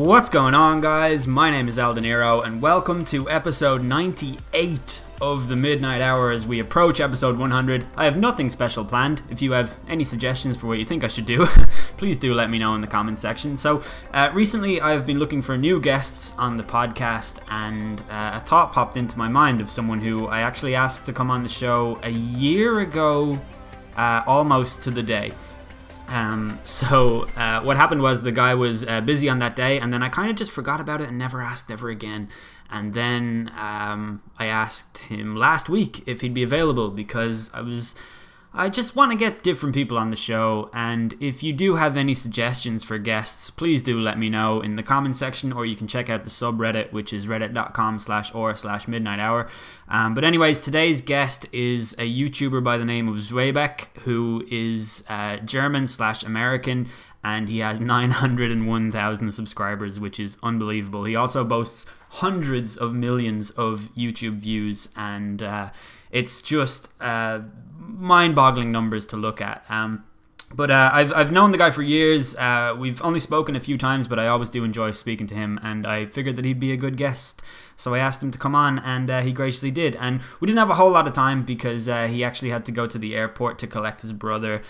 What's going on, guys? My name is eldeniro and welcome to episode 98 of the Midnight Hour as we approach episode 100. I have nothing special planned. If you have any suggestions for what you think I should do, please do let me know in the comment section. So recently I've been looking for new guests on the podcast, and a thought popped into my mind of someone who I actually asked to come on the show a year ago, almost to the day. What happened was the guy was busy on that day, and then I kind of just forgot about it and never asked ever again. And then I asked him last week if he'd be available, because I just want to get different people on the show. And if you do have any suggestions for guests, please do let me know in the comment section, or you can check out the subreddit, which is reddit.com/r/midnighthour. But anyways, today's guest is a YouTuber by the name of Swayback, who is German/American, and he has 901,000 subscribers, which is unbelievable. He also boasts hundreds of millions of YouTube views, and it's just mind-boggling numbers to look at. But I've known the guy for years. We've only spoken a few times, but I always do enjoy speaking to him, and I figured that he'd be a good guest. So I asked him to come on, and he graciously did. And we didn't have a whole lot of time because he actually had to go to the airport to collect his brother.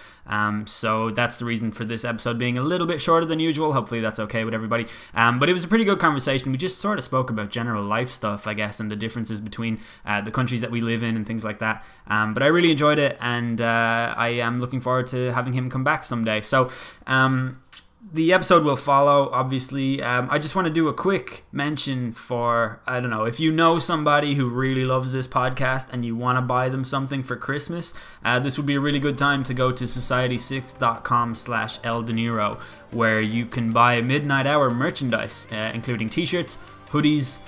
So that's the reason for this episode being a little bit shorter than usual. Hopefully that's okay with everybody. But it was a pretty good conversation. We just sort of spoke about general life stuff, I guess, and the differences between the countries that we live in and things like that. But I really enjoyed it, and I am looking forward to having him come back someday. So the episode will follow, obviously. I just want to do a quick mention for, I don't know, if you know somebody who really loves this podcast and you want to buy them something for Christmas, this would be a really good time to go to society6.com/eldeniro, where you can buy Midnight Hour merchandise, including t-shirts, hoodies,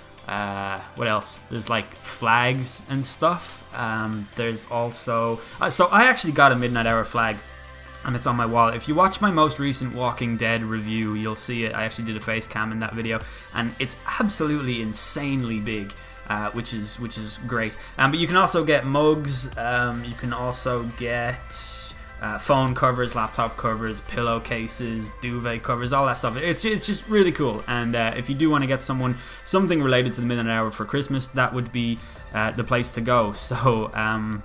what else? There's like flags and stuff. There's also... so I actually got a Midnight Hour flag, and it's on my wall. If you watch my most recent Walking Dead review, you'll see it. I actually did a face cam in that video, and it's absolutely insanely big, which is great. But you can also get mugs. You can also get phone covers, laptop covers, pillowcases, duvet covers, all that stuff. It's just really cool. And if you do want to get someone something related to the Midnight Hour for Christmas, that would be the place to go. So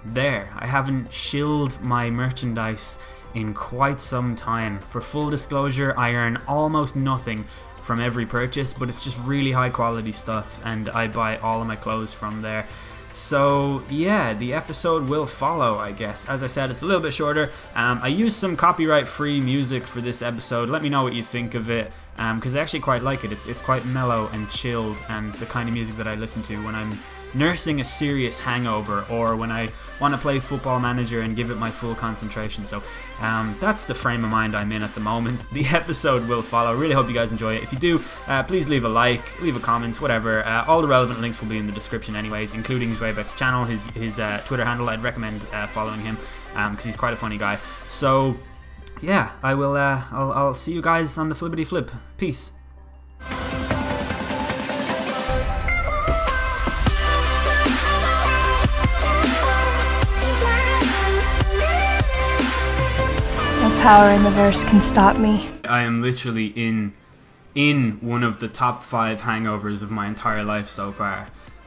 there, I haven't shilled my merchandise in quite some time. For full disclosure, I earn almost nothing from every purchase, but it's just really high quality stuff, and I buy all of my clothes from there. So yeah, the episode will follow, I guess. As I said, it's a little bit shorter. I used some copyright free music for this episode. Let me know what you think of it, because I actually quite like it. It's quite mellow and chilled, and the kind of music that I listen to when I'm nursing a serious hangover, or when I want to play Football Manager and give it my full concentration. So that's the frame of mind I'm in at the moment. The episode will follow. Really hope you guys enjoy it. If you do, please leave a like, leave a comment, whatever. All the relevant links will be in the description anyways, including Zwayback's channel, his Twitter handle. I'd recommend following him because he's quite a funny guy. So yeah, I will I'll see you guys on the flippity flip. Peace. Power in the verse can stop me. I am literally in one of the top 5 hangovers of my entire life so far.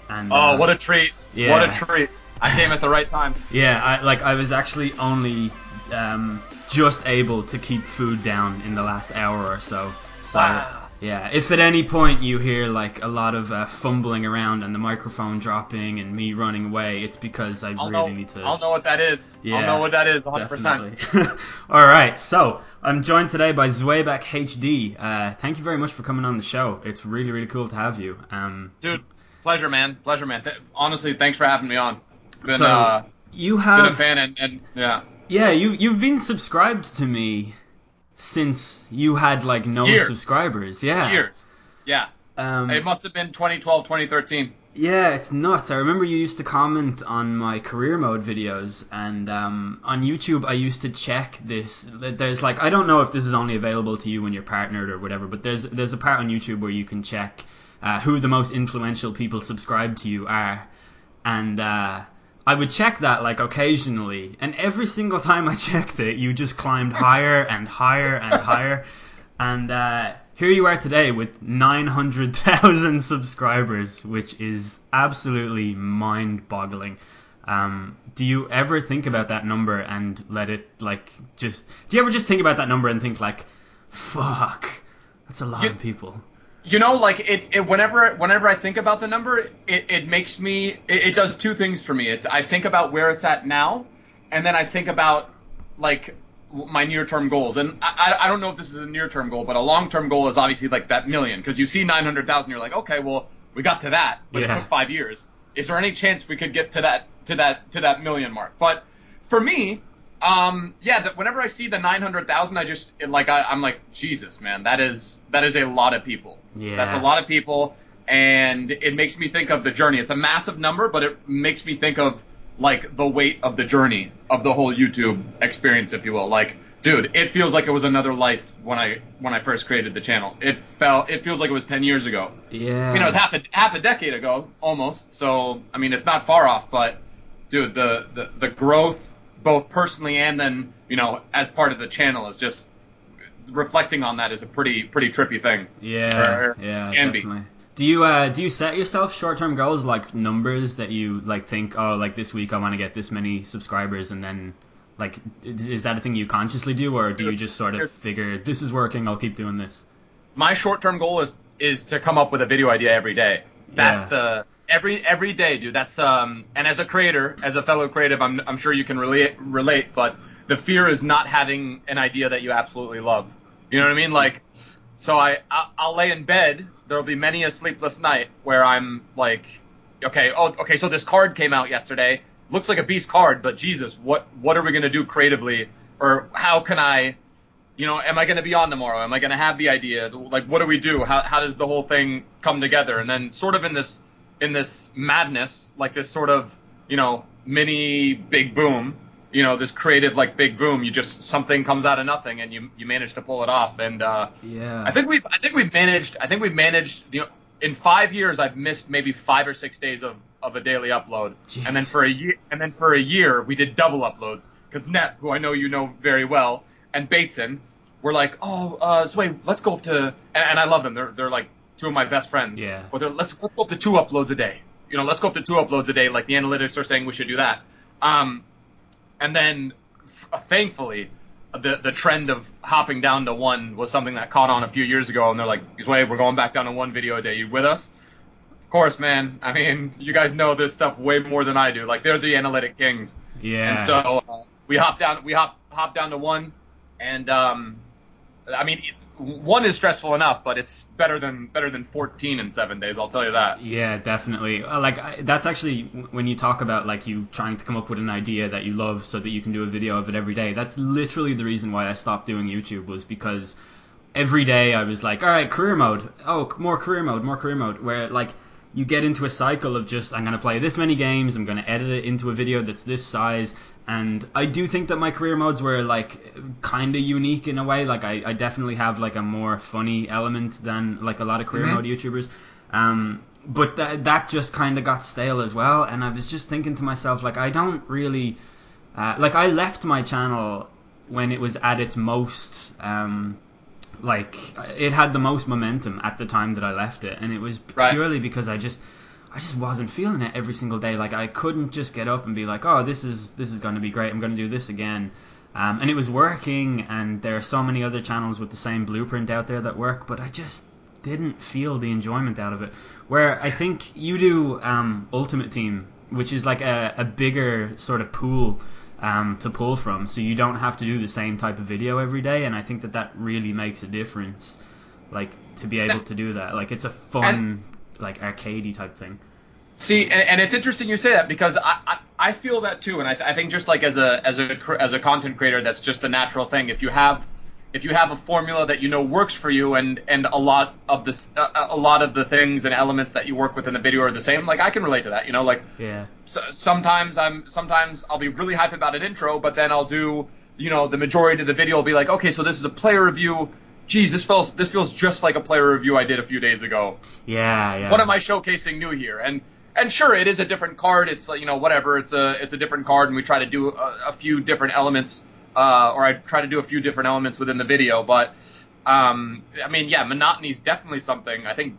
And oh, what a treat! Yeah. What a treat! I came at the right time. Yeah, I was actually only just able to keep food down in the last hour or so. So wow. Yeah, if at any point you hear like a lot of fumbling around and the microphone dropping and me running away, it's because I really need to... I'll know what that is. Yeah, I'll know what that is, 100%. Alright, so I'm joined today by ZwebackHD. Thank you very much for coming on the show. It's really, really cool to have you. Dude, pleasure, man. Pleasure, man. Honestly, thanks for having me on. Been, you have... been a fan, and yeah. Yeah, you've been subscribed to me since you had like no subscribers. Yeah, years. Yeah. It must have been 2012, 2013. Yeah, it's nuts. I remember you used to comment on my career mode videos, and on YouTube I used to check this. There's like, I don't know if this is only available to you when you're partnered or whatever, but there's a part on YouTube where you can check who the most influential people subscribed to you are, and I would check that like occasionally, and every single time I checked it, you just climbed higher and higher and higher. And here you are today with 900,000 subscribers, which is absolutely mind-boggling. Do you ever think about that number and let it like just? Do you ever just think about that number and think like, "Fuck, that's a lot of people." You know, like whenever I think about the number, it makes me. It does two things for me. I think about where it's at now, and then I think about like my near-term goals. And I don't know if this is a near-term goal, but a long-term goal is obviously like that million. Because you see 900,000, you're like, okay, well, we got to that, but it took 5 years. Is there any chance we could get to that million mark? But for me, whenever I see the 900,000, I'm like, Jesus, man, that is a lot of people. Yeah. That's a lot of people, and it makes me think of the journey. It's a massive number, but it makes me think of like the weight of the journey of the whole YouTube experience, if you will. Like, dude, it feels like it was another life when I first created the channel. It feels like it was 10 years ago. Yeah. You know, it's half a decade ago almost. So I mean, it's not far off, but dude, the growth both personally and then, you know, as part of the channel is just reflecting on that is a pretty trippy thing. Yeah, can definitely. Do you set yourself short-term goals, like numbers that you like think, oh, like this week I want to get this many subscribers, and then like is that a thing you consciously do, or do you just sort of figure this is working, I'll keep doing this? My short-term goal is to come up with a video idea every day. That's every day, dude. That's and as a creator, as a fellow creative, I'm sure you can relate, but the fear is not having an idea that you absolutely love. You know what I mean? Like, so I'll lay in bed. There'll be many a sleepless night where I'm like, okay, so this card came out yesterday. Looks like a beast card, but Jesus, what are we gonna do creatively? Or how can I, you know, am I gonna be on tomorrow? Am I gonna have the idea? Like, what do we do? How does the whole thing come together? And then sort of in this madness, like this sort of, you know, mini big boom, you know, this creative like big boom, something comes out of nothing and you manage to pull it off. And I think we've managed, you know, in 5 years I've missed maybe 5 or 6 days of a daily upload. Jeez. And then for a year we did double uploads because Net, who I know you know very well, and Bateson were like, Sway, let's go up to, and I love them. They're like two of my best friends. Yeah. But let's go up to 2 uploads a day. You know, let's go up to 2 uploads a day. Like the analytics are saying we should do that. And then, thankfully, the trend of hopping down to 1 was something that caught on a few years ago, and they're like, "Wait, we're going back down to 1 video a day. You with us?" Of course, man. I mean, you guys know this stuff way more than I do. Like, they're the analytic kings. Yeah. And so we hop down to 1, and I mean, 1 is stressful enough, but it's better than 14 in 7 days. I'll tell you that. Yeah, definitely. That's actually when you talk about like you trying to come up with an idea that you love so that you can do a video of it every day. That's literally the reason why I stopped doing YouTube, was because every day I was like, all right, career mode. Oh, more career mode. Where like you get into a cycle of just, I'm going to play this many games, I'm going to edit it into a video that's this size. And I do think that my career modes were like kind of unique in a way. Like I definitely have like a more funny element than like a lot of career mode YouTubers. But that just kind of got stale as well. And I was just thinking to myself, like, I don't really, like I left my channel when it was at its most, like it had the most momentum at the time that I left it. And it was purely because I just wasn't feeling it every single day. Like I couldn't just get up and be like, oh, this is going to be great, I'm going to do this again. And it was working, and there are so many other channels with the same blueprint out there that work, but I just didn't feel the enjoyment out of it. Where I think you do Ultimate Team, which is like a bigger sort of pool to pull from, so you don't have to do the same type of video every day, and I think that really makes a difference, like to be able to do that. Like it's a fun, like arcadey type thing. See, and it's interesting you say that, because I feel that too, and I think just like as a content creator, that's just a natural thing. If you have a formula that you know works for you, and a lot of the things and elements that you work with in the video are the same, like I can relate to that. You know, like sometimes I'll be really hyped about an intro, but then I'll do, you know, the majority of the video will be like, okay, so this is a player review. Geez, this feels just like a player review I did a few days ago. Yeah. What am I showcasing new here? And sure, it is a different card. It's like, you know, whatever. It's a different card, and we try to do a few different elements, or I try to do a few different elements within the video. But I mean, yeah, monotony is definitely something. I think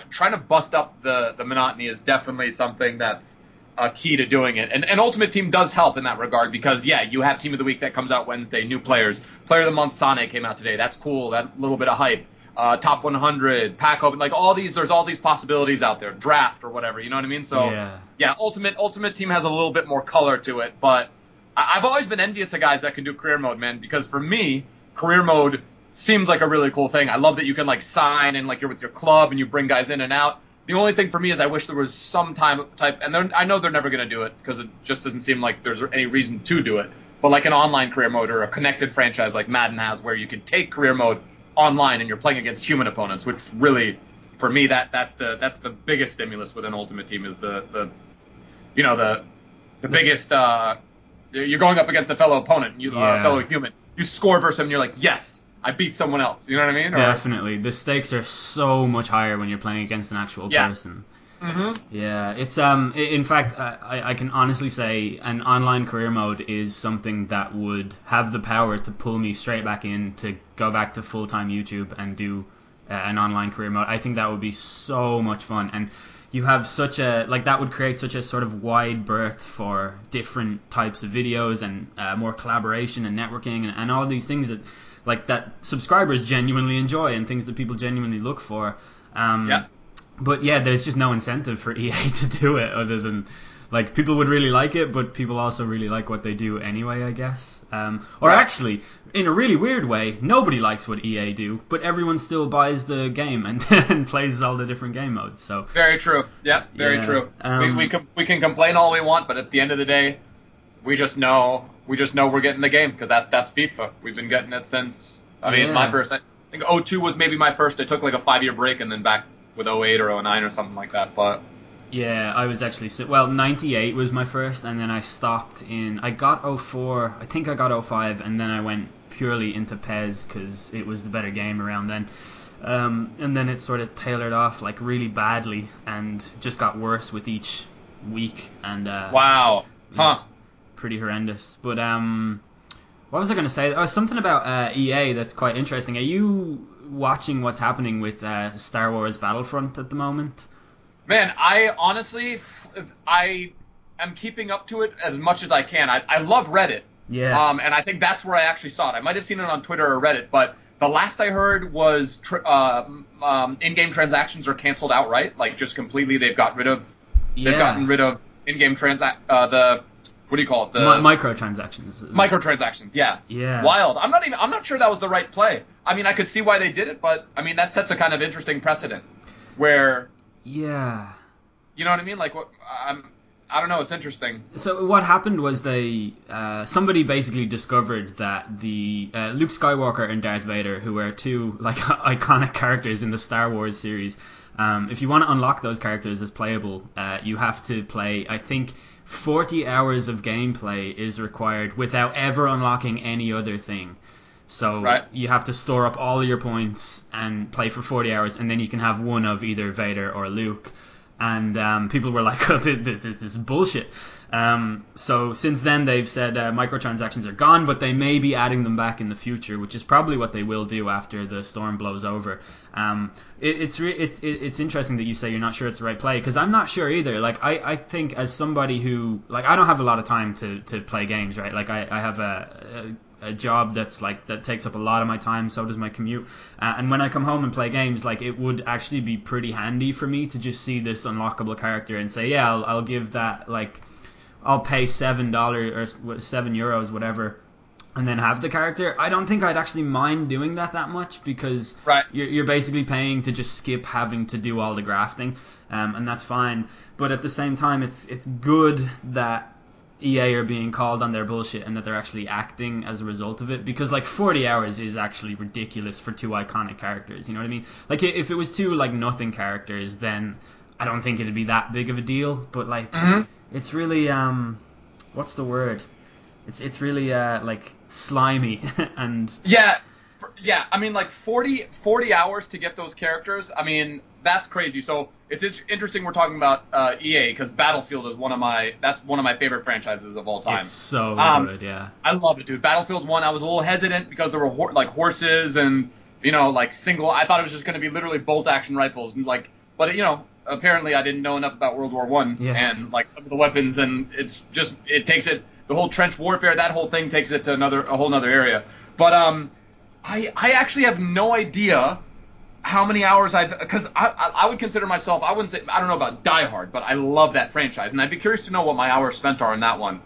trying to bust up the monotony is definitely something that's a key to doing it. And Ultimate Team does help in that regard because, yeah, you have Team of the Week that comes out Wednesday, new players. Player of the Month, Sane came out today. That's cool. That little bit of hype. Top 100, pack open, like all these, there's all these possibilities out there. Draft or whatever, you know what I mean? So, yeah, Ultimate Team has a little bit more color to it. But I've always been envious of guys that can do career mode, man, because for me, career mode seems like a really cool thing. I love that you can like sign and like you're with your club and you bring guys in and out. The only thing for me is I wish there was some type, and I know they're never going to do it because it just doesn't seem like there's any reason to do it. But like an online career mode or a connected franchise like Madden has, where you can take career mode online and you're playing against human opponents, which really, for me, that's the biggest stimulus within Ultimate Team is the biggest. You're going up against a fellow opponent, fellow human. You score versus him, and you're like, yes, I beat someone else. You know what I mean? Definitely. The stakes are so much higher when you're playing against an actual person. Mm-hmm. Yeah, it's in fact, I can honestly say an online career mode is something that would have the power to pull me straight back in to go back to full-time YouTube and do an online career mode. I think that would be so much fun, and you have such a, like, that would create such a sort of wide berth for different types of videos and more collaboration and networking and all these things that, like, that subscribers genuinely enjoy and things that people genuinely look for. But yeah, there's just no incentive for EA to do it other than, like, people would really like it, but people also really like what they do anyway, I guess. Actually, in a really weird way, nobody likes what EA do, but everyone still buys the game and plays all the different game modes. So very true. Yeah, very true. We can complain all we want, but at the end of the day, we just know we're getting the game because that's FIFA. We've been getting it since. I mean, my first. I think 02 was maybe my first. I took like a 5-year break and then back with 08 or 09 or something like that. But yeah, I was actually 98 was my first, and then I stopped I got 04. I think I got 05, and then I went purely into PES because it was the better game around then. And then it sort of tailored off like really badly and just got worse with each week. And wow, pretty horrendous. But what was I going to say? Oh, something about EA that's quite interesting. Are you watching what's happening with Star Wars Battlefront at the moment? Man, I honestly, I am keeping up to it as much as I can. I love Reddit. Yeah. And I think that's where I actually saw it. I might have seen it on Twitter or Reddit, but the last I heard was in-game transactions are canceled outright. Like, just completely, they've gotten rid of in-game what do you call it? The microtransactions. Microtransactions, yeah. Yeah. Wild. I'm not sure that was the right play. I mean, I could see why they did it, but I mean, that sets a kind of interesting precedent where. Yeah. You know what I mean? Like, I don't know. It's interesting. So what happened was somebody basically discovered that the Luke Skywalker and Darth Vader, who are two like iconic characters in the Star Wars series, if you want to unlock those characters as playable, you have to play, I think, 40 hours of gameplay is required without ever unlocking any other thing. So you have to store up all of your points and play for 40 hours, and then you can have one of either Vader or Luke. And people were like, oh, this is bullshit. So since then, they've said microtransactions are gone, but they may be adding them back in the future, which is probably what they will do after the storm blows over. It's interesting that you say you're not sure it's the right play, because I'm not sure either. Like, I think as somebody who, like, I don't have a lot of time to play games, right? Like, I have a job that takes up a lot of my time. So does my commute. And when I come home and play games, like, it would actually be pretty handy for me to just see this unlockable character and say, yeah, I'll give that, like, I'll pay $7 or €7, whatever, and then have the character. I don't think I'd actually mind doing that much, because you're basically paying to just skip having to do all the grafting, and that's fine. But at the same time, it's good that EA are being called on their bullshit and that they're actually acting as a result of it, because like 40 hours is actually ridiculous for two iconic characters, you know what I mean? Like, if it was two like nothing characters, then I don't think it'd be that big of a deal, but like it's really what's the word? It's really like slimy and yeah. Yeah, I mean, like 40 hours to get those characters. I mean, that's crazy. So it's interesting we're talking about EA because Battlefield is one of my favorite franchises of all time. It's so good, yeah. I love it, dude. Battlefield 1, I was a little hesitant because there were like horses and like single. I thought it was just going to be literally bolt action rifles and like, but apparently I didn't know enough about World War One and like some of the weapons, and it takes it, the whole trench warfare, that whole thing takes it to a whole nother area. But I actually have no idea how many hours because I would consider myself, I wouldn't say, I don't know about Die Hard, but I love that franchise, and I'd be curious to know what my hours spent are in that one.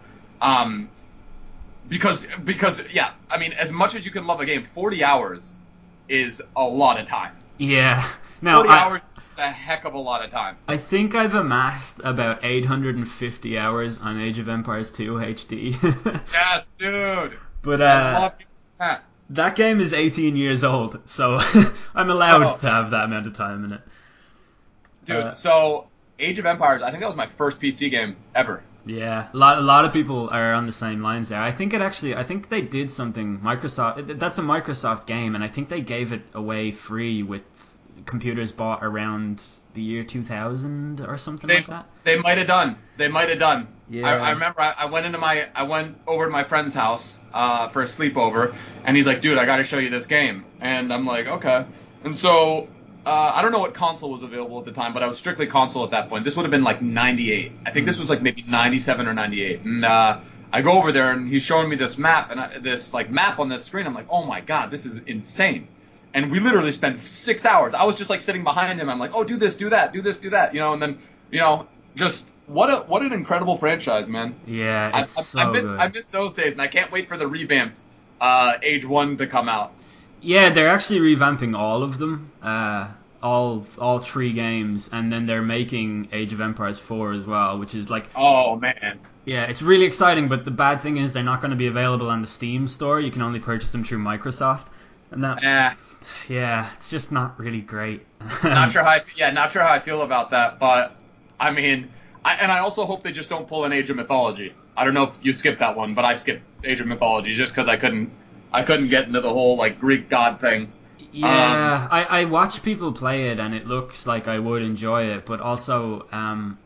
Because yeah, I mean, as much as you can love a game, 40 hours is a lot of time. Yeah. Now, 40 hours is a heck of a lot of time. I think I've amassed about 850 hours on Age of Empires 2 HD. Yes, dude. But I love that. That game is 18 years old, so I'm allowed to have that amount of time in it. Dude, so Age of Empires, I think that was my first PC game ever. Yeah, a lot of people are on the same lines there. I think they did something, Microsoft, that's a Microsoft game, and I think they gave it away free with computers bought around the year 2000 or something like that. They might have done. Yeah. I remember I went over to my friend's house for a sleepover, and he's like, dude, I got to show you this game. And I'm like, okay. And so I don't know what console was available at the time, but I was strictly console at that point. This would have been like 98. I think this was like maybe 97 or 98. And I go over there, and he's showing me this map, and this like map on this screen. I'm like, oh my god, this is insane. And we literally spent 6 hours. I was just like sitting behind him. I'm like, oh, do this, do that, do this, do that. And then, just what an incredible franchise, man. Yeah, it's so good. I miss those days, and I can't wait for the revamped Age 1 to come out. Yeah, they're actually revamping all of them, all 3 games, and then they're making Age of Empires 4 as well, which is like... Oh, man. Yeah, it's really exciting, but the bad thing is they're not going to be available on the Steam store. You can only purchase them through Microsoft. And that... Yeah, it's just not really great. Not sure how I feel about that, but I mean, I also hope they just don't pull an Age of Mythology. I don't know if you skipped that one, but I skipped Age of Mythology just because I couldn't get into the whole like Greek god thing. Yeah, I watch people play it, and it looks like I would enjoy it, but also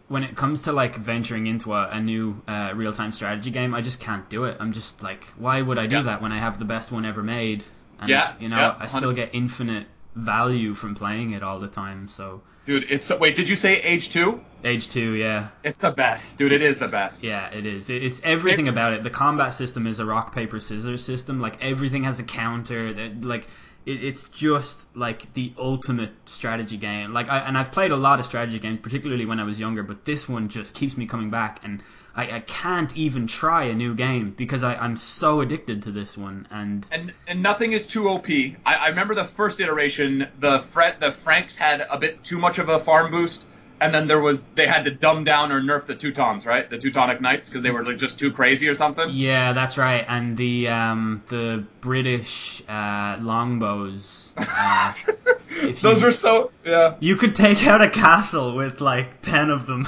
when it comes to like venturing into a new real-time strategy game, I just can't do it. I'm just like, why would I do that when I have the best one ever made? And, I still get infinite value from playing it all the time, so... Dude, wait, did you say Age 2? Age 2, yeah. It's the best. Dude, it is the best. Yeah, it is. It's everything about it. The combat system is a rock, paper, scissors system. Like, everything has a counter. It's just, like, the ultimate strategy game. I've played a lot of strategy games, particularly when I was younger, but this one just keeps me coming back, and I can't even try a new game because I'm so addicted to this one. And nothing is too OP. I remember the first iteration, the Franks had a bit too much of a farm boost, and then they had to dumb down or nerf the Teutons, right? The Teutonic Knights, because they were like just too crazy or something. Yeah, that's right. And the British longbows. Those were so... Yeah. You could take out a castle with like 10 of them.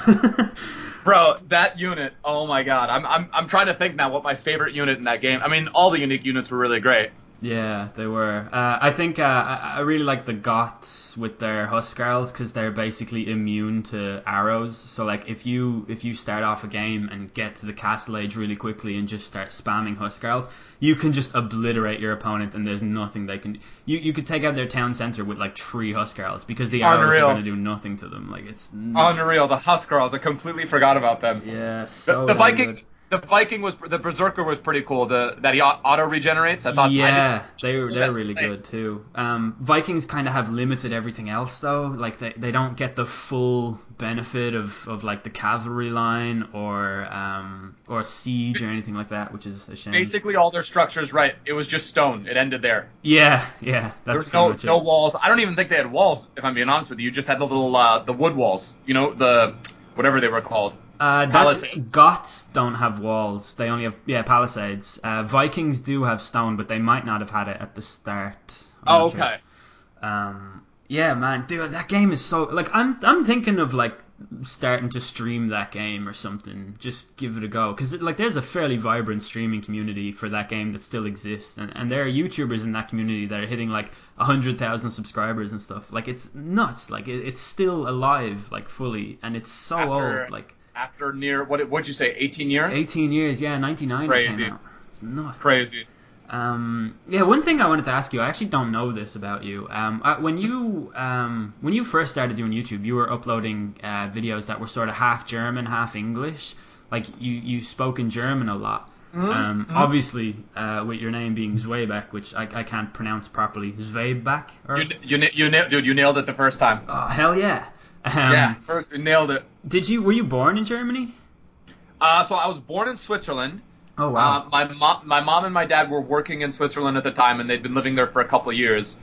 Bro, that unit, oh my god. I'm trying to think now what my favorite unit in that game. I mean, all the unique units were really great. Yeah, they were. I think I really like the Goths with their Huskarls because they're basically immune to arrows. So like if you start off a game and get to the Castle Age really quickly and just start spamming Huskarls, you can just obliterate your opponent and there's nothing they can... You could take out their town center with like 3 Huskarls because the arrows are going to do nothing to them. Like it's nuts. Unreal. The Huskarls, I completely forgot about them. Yeah, so the Vikings. Good. The Berserker was pretty cool. That he auto regenerates. I thought. Yeah, they're really good too. Vikings kind of have limited everything else though. Like they don't get the full benefit of like the cavalry line or siege or anything like that, which is a shame. Basically, all their structures, right? It was just stone. It ended there. Yeah. There was no walls. I don't even think they had walls. If I'm being honest with you, you just had the little the wood walls. The whatever they were called. Goths don't have walls. They only have palisades. Vikings do have stone, but they might not have had it at the start. Okay. Yeah, man, dude, that game is so like I'm thinking of like starting to stream that game or something, just give it a go, because like there's a fairly vibrant streaming community for that game that still exists, and there are YouTubers in that community that are hitting like 100,000 subscribers and stuff. Like it's nuts. Like it's still alive, like fully, and it's so old. Like after near what'd you say, 18 years? 18 years, yeah. 99 it came out. It's nuts. Crazy. Yeah, one thing I wanted to ask you, I actually don't know this about you. When you first started doing YouTube, you were uploading videos that were sort of half German, half English. Like you spoke in German a lot. Obviously, with your name being Swayback, which I can't pronounce properly. Swayback? You nailed it the first time. Oh, hell yeah. You nailed it. Were you born in Germany? So I was born in Switzerland. Oh wow! My mom and my dad were working in Switzerland at the time, and they'd been living there for a couple of years.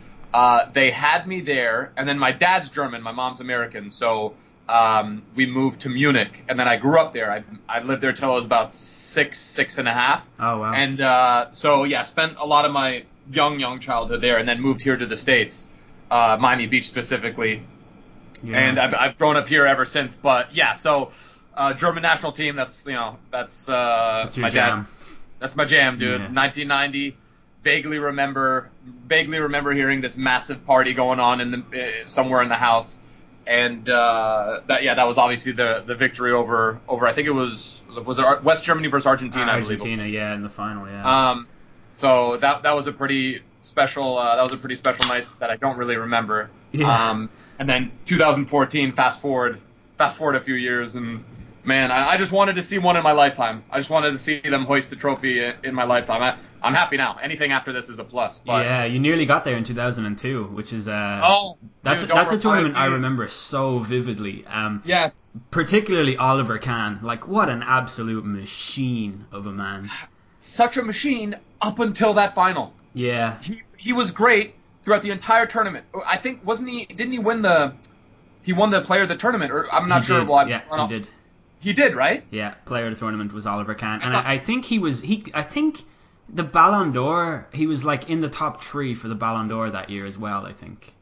They had me there, and then my dad's German, my mom's American, so we moved to Munich, and then I grew up there. I lived there till I was about six and a half. Oh wow! And so yeah, spent a lot of my young childhood there, and then moved here to the States, Miami Beach specifically. Yeah. And I've grown up here ever since. But yeah, so. German national team. That's my jam. dad. That's my jam, dude. Yeah. 1990. Vaguely remember hearing this massive party going on in somewhere in the house, and that was obviously the victory over I think it was it West Germany versus Argentina. I believe Argentina, yeah, in the final, yeah. So that was a pretty special night that I don't really remember. Yeah. And then 2014. Fast forward a few years, and man, I just wanted to see one in my lifetime. I just wanted to see them hoist a trophy in my lifetime. I'm happy now. Anything after this is a plus. But yeah, you nearly got there in 2002, which is that's a tournament I remember so vividly. Yes. Particularly Oliver Kahn. Like, what an absolute machine of a man. Such a machine up until that final. Yeah. He was great throughout the entire tournament. I think didn't he win he won the player of the tournament, or I'm not sure. Yeah, he did. He did, right? Yeah, player of the tournament was Oliver Kahn, and I think I think the Ballon d'Or, he was like in the top 3 for the Ballon d'Or that year as well. I think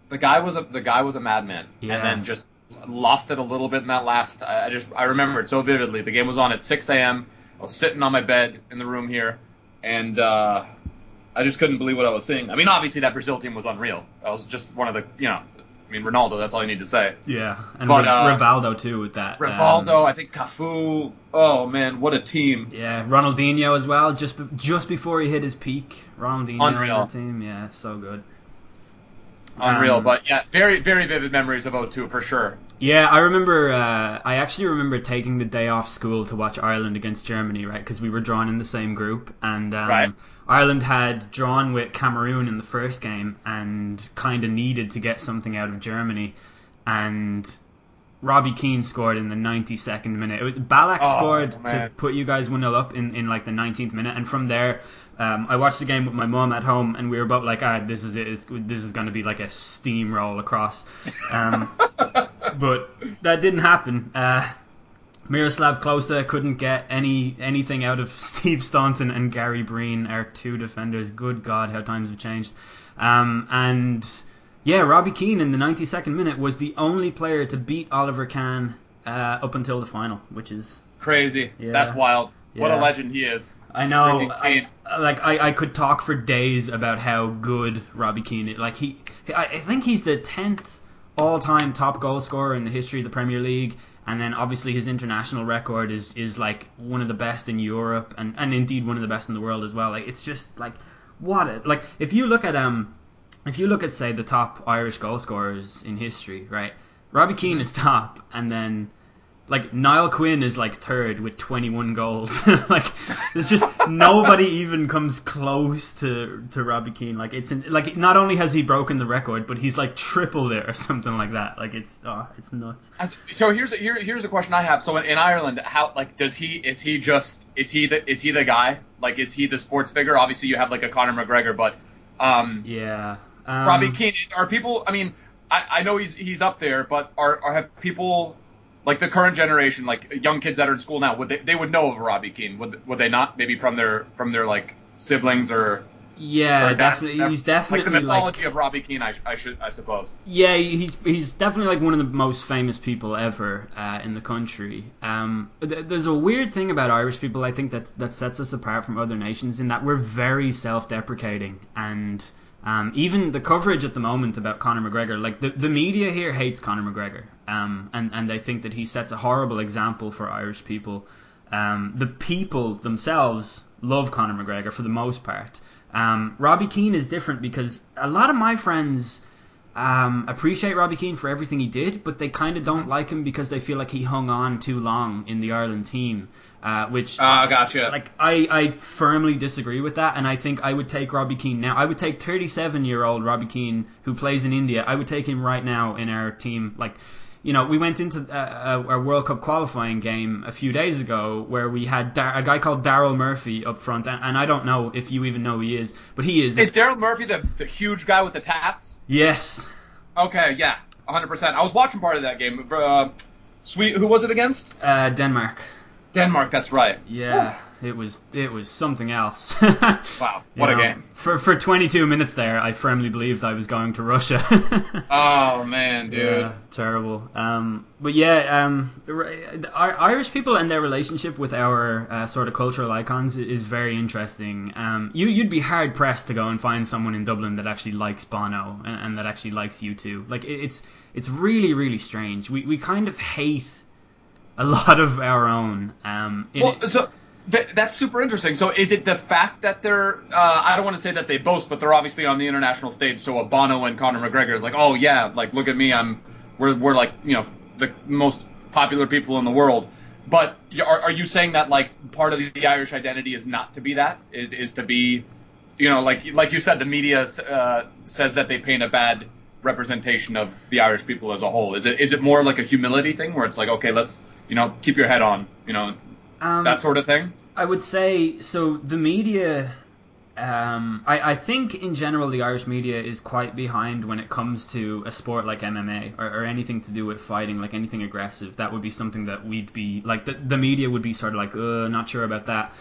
the guy was a madman, yeah. And then just lost it a little bit in that last. I remember it so vividly. The game was on at 6 a.m. I was sitting on my bed in the room here, and I just couldn't believe what I was seeing. I mean, obviously that Brazil team was unreal. That was just one of the I mean, Ronaldo, that's all you need to say. Yeah, and Rivaldo too with that. Rivaldo, I think Cafu. Oh, man, what a team. Yeah, Ronaldinho as well, just before he hit his peak. Ronaldinho on that team, yeah, so good. Unreal, but yeah, very, very vivid memories of 02 for sure. Yeah, I actually remember taking the day off school to watch Ireland against Germany, right, because we were drawn in the same group, and right. Ireland had drawn with Cameroon in the first game and kind of needed to get something out of Germany, and Robbie Keane scored in the 92nd minute. Ballack scored to put you guys 1-0 up in like the 19th minute, and from there I watched the game with my mum at home, and we were both like, alright, this is it. This is going to be like a steamroll across. But that didn't happen. Miroslav Klose couldn't get anything out of Steve Staunton and Gary Breen, our 2 defenders. Good God, how times have changed. And yeah, Robbie Keane in the 92nd minute was the only player to beat Oliver Kahn up until the final, which is crazy. Yeah. That's wild. Yeah. What a legend he is. I know. I could talk for days about how good Robbie Keane is. Like I think he's the 10th all-time top goal scorer in the history of the Premier League. And then obviously his international record is like one of the best in Europe and indeed one of the best in the world as well. Like, it's just like if you look at say the top Irish goal scorers in history, right? Robbie Keane is top, and then like Niall Quinn is like 3rd with 21 goals. Like there's just nobody even comes close to Robbie Keane. Like like not only has he broken the record, but he's like tripled it or something like that. Like it's nuts. So here's a question I have. So in Ireland, how like is he the guy? Like, is he the sports figure? Obviously you have like a Conor McGregor, but Robbie Keane, are people? I mean, I know he's up there, but have people? Like the current generation, like young kids that are in school now, they would know of Robbie Keane? Would they not? Maybe from their like siblings or Yeah, Like definitely. He's definitely like the mythology of Robbie Keane. I suppose. Yeah, he's definitely like one of the most famous people ever in the country. There's a weird thing about Irish people, I think, that sets us apart from other nations in that we're very self-deprecating, and even the coverage at the moment about Conor McGregor, like the media here hates Conor McGregor, and they think that he sets a horrible example for Irish people. The people themselves love Conor McGregor for the most part. Robbie Keane is different because a lot of my friends appreciate Robbie Keane for everything he did, but they kind of don't like him because they feel like he hung on too long in the Ireland team. Which gotcha. Like I firmly disagree with that, and I think I would take Robbie Keane now. I would take 37-year-old Robbie Keane who plays in India. I would take him right now in our team. Like, you know, we went into a World Cup qualifying game a few days ago where we had a guy called Daryl Murphy up front, and I don't know if you even know who he is, but he is. Is Daryl Murphy the huge guy with the tats? Yes. Okay, yeah, 100%. I was watching part of that game. Who was it against? Denmark. Denmark, that's right. Yeah, it was something else. Wow, what a game. For 22 minutes there, I firmly believed I was going to Russia. Oh, man, dude. Yeah, terrible. But yeah, Irish people and their relationship with our sort of cultural icons is very interesting. You'd be hard pressed to go and find someone in Dublin that actually likes Bono and that actually likes U2. Like, it's really, really strange. We kind of hate a lot of our own. So that's super interesting. So is it the fact that they're, I don't want to say that they boast, but they're obviously on the international stage, so a Bono and Conor McGregor is like, oh yeah, like look at me, we're like, you know, the most popular people in the world. But are you saying that like part of the Irish identity is not to be that, is to be, you know, like you said, the media says that they paint a bad representation of the Irish people as a whole. Is it more like a humility thing where it's like, okay, let's, you know, keep your head on, you know, that sort of thing? I would say, so the media, I think in general the Irish media is quite behind when it comes to a sport like MMA or anything to do with fighting, like anything aggressive. That would be something that we'd be, like the media would be sort of like, not sure about that.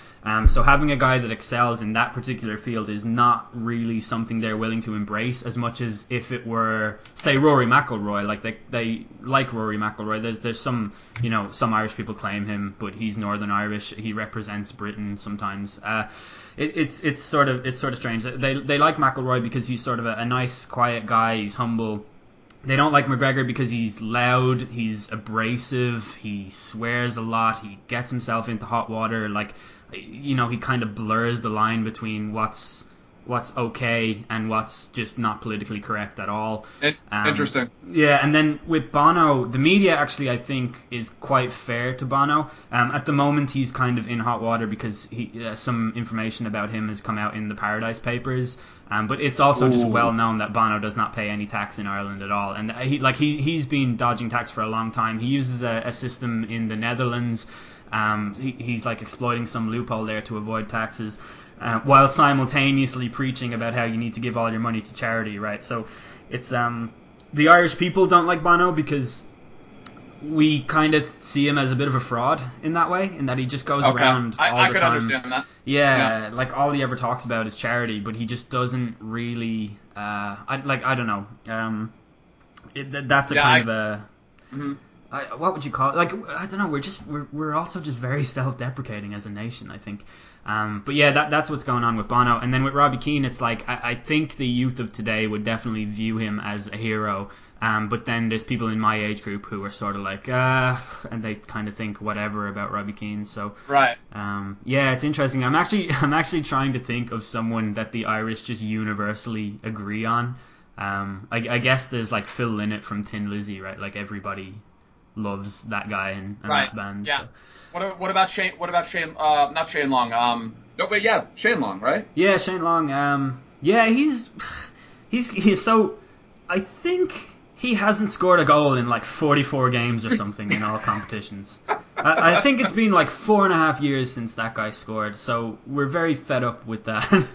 So having a guy that excels in that particular field is not really something they're willing to embrace as much as if it were, say, Rory McIlroy. Like they like Rory McIlroy. There's some, you know, some Irish people claim him, but he's Northern Irish. He represents Britain sometimes. It's sort of strange. They like McIlroy because he's sort of a nice, quiet guy. He's humble. They don't like McGregor because he's loud, he's abrasive, he swears a lot, he gets himself into hot water. Like, you know, he kind of blurs the line between what's okay and what's just not politically correct at all. Interesting. Yeah, and then with Bono, the media actually, I think, is quite fair to Bono. At the moment, he's kind of in hot water because some information about him has come out in the Paradise Papers. But it's also just well known that Bono does not pay any tax in Ireland at all, and he's been dodging tax for a long time. He uses a system in the Netherlands. He's like exploiting some loophole there to avoid taxes, while simultaneously preaching about how you need to give all your money to charity, right? So it's the Irish people don't like Bono because we kind of see him as a bit of a fraud in that way, in that he just goes around all the time. I could understand that. Yeah, like all he ever talks about is charity, but he just doesn't really. I don't know. That's a kind of a. Mm-hmm. What would you call it? Like, I don't know. We're also just very self-deprecating as a nation, I think. But yeah, that's what's going on with Bono. And then with Robbie Keane, it's like I think the youth of today would definitely view him as a hero. But then there's people in my age group who are sort of like, and they kind of think whatever about Robbie Keane. So right. Yeah, it's interesting. I'm actually trying to think of someone that the Irish just universally agree on. I guess there's like Phil Lynott from Thin Lizzy, right? Like everybody loves that guy and right. that band. Yeah. So. What about Shane? Not Shane Long. Shane Long, right? Yeah, Shane Long. Yeah, he's so. I think he hasn't scored a goal in like 44 games or something in all competitions. I think it's been like 4.5 years since that guy scored. So we're very fed up with that.